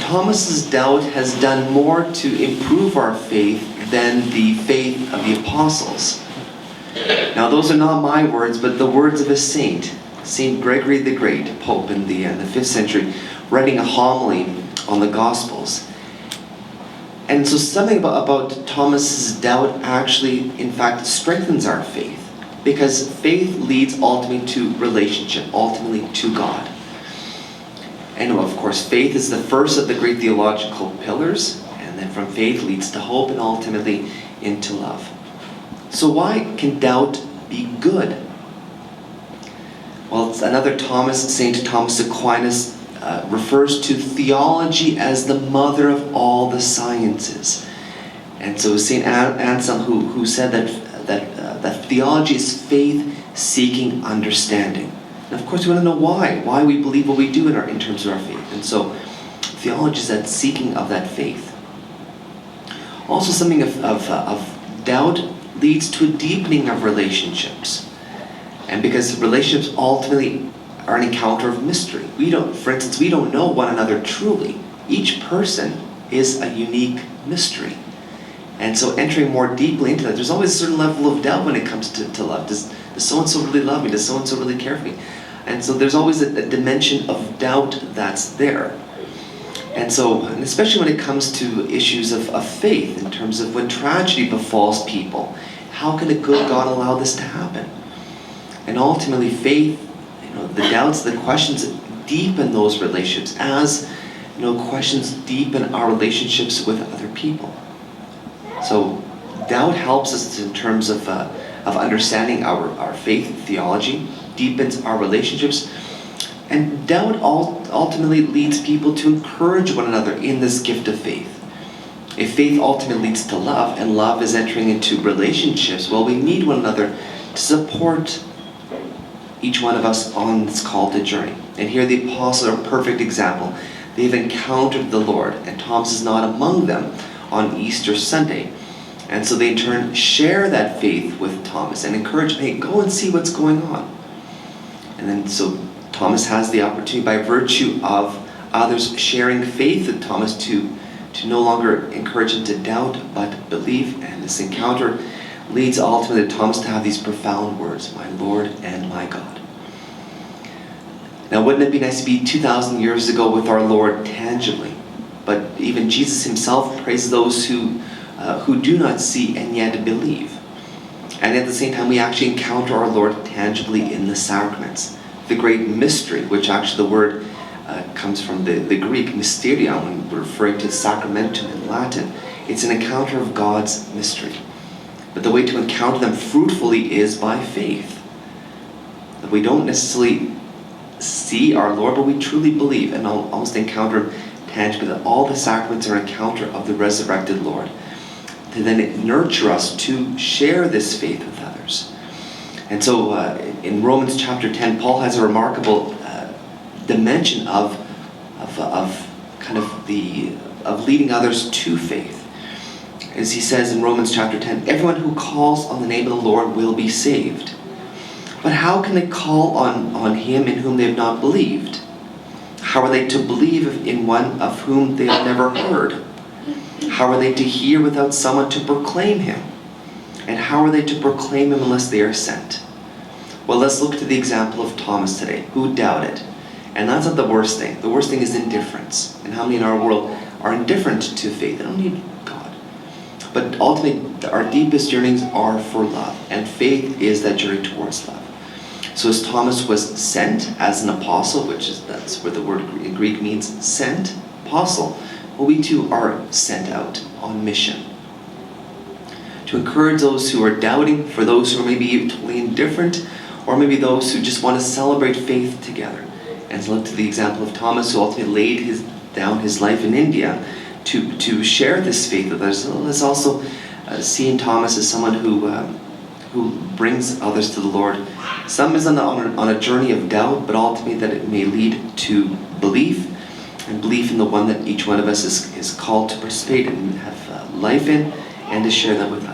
Thomas's doubt has done more to improve our faith than the faith of the apostles. Now, those are not my words, but the words of a saint, Saint Gregory the Great, Pope in the 5th century, writing a homily on the Gospels. And so something about Thomas's doubt actually, in fact, strengthens our faith, because faith leads ultimately to relationship, ultimately to God. And of course, faith is the first of the great theological pillars, and then from faith leads to hope and ultimately into love. So why can doubt be good? Well, it's another Saint Thomas Aquinas refers to theology as the mother of all the sciences. And so Saint Anselm, who said that theology is faith seeking understanding. And of course, we want to know why we believe what we do in terms of our faith. And so theology is that seeking of that faith. Also, something of doubt leads to a deepening of relationships. And because relationships ultimately are an encounter of mystery. For instance, we don't know one another truly. Each person is a unique mystery. And so entering more deeply into that, there's always a certain level of doubt when it comes to love. Does so-and-so really love me? Does so-and-so really care for me? And so there's always a dimension of doubt that's there. And especially when it comes to issues of faith, in terms of when tragedy befalls people, how can a good God allow this to happen? And ultimately, faith, the doubts, the questions deepen those relationships, as questions deepen our relationships with other people. So doubt helps us in terms of understanding our faith theology, deepens our relationships, and doubt ultimately leads people to encourage one another in this gift of faith. If faith ultimately leads to love, and love is entering into relationships, well, we need one another to support each one of us on this call to journey. And here the apostles are a perfect example. They've encountered the Lord, and Thomas is not among them on Easter Sunday. And so they in turn share that faith with Thomas and encourage him, hey, go and see what's going on. And then so Thomas has the opportunity, by virtue of others sharing faith with Thomas, to no longer encourage him to doubt, but believe. And this encounter leads ultimately Thomas to have these profound words, my Lord and my God. Now, wouldn't it be nice to be 2,000 years ago with our Lord tangibly? But even Jesus himself praised those who do not see and yet believe. And at the same time, we actually encounter our Lord tangibly in the sacraments. The great mystery, which actually the word comes from the Greek mysterion, when we're referring to sacramentum in Latin. It's an encounter of God's mystery. But the way to encounter them fruitfully is by faith. That we don't necessarily see our Lord, but we truly believe and almost encounter him tangibly, that all the sacraments are an encounter of the resurrected Lord, to then nurture us to share this faith with others. And so in Romans chapter 10, Paul has a remarkable dimension of leading others to faith. As he says in Romans chapter 10, everyone who calls on the name of the Lord will be saved. But how can they call on him in whom they have not believed? How are they to believe in one of whom they have never heard? How are they to hear without someone to proclaim him? And how are they to proclaim him unless they are sent? Well, let's look to the example of Thomas today, who doubted. And that's not the worst thing. The worst thing is indifference. And how many in our world are indifferent to faith? They don't need God. But ultimately, our deepest yearnings are for love. And faith is that journey towards love. So as Thomas was sent as an apostle, that's where the word in Greek means sent, apostle, well, we too are sent out on mission. To encourage those who are doubting, for those who are maybe totally indifferent, or maybe those who just want to celebrate faith together. And to look to the example of Thomas, who ultimately laid down his life in India to share this faith with others. Let's also see in Thomas as someone who brings others to the Lord. Some is on a journey of doubt, but ultimately that it may lead to belief, and belief in the one that each one of us is called to participate and have life in, and to share that with others.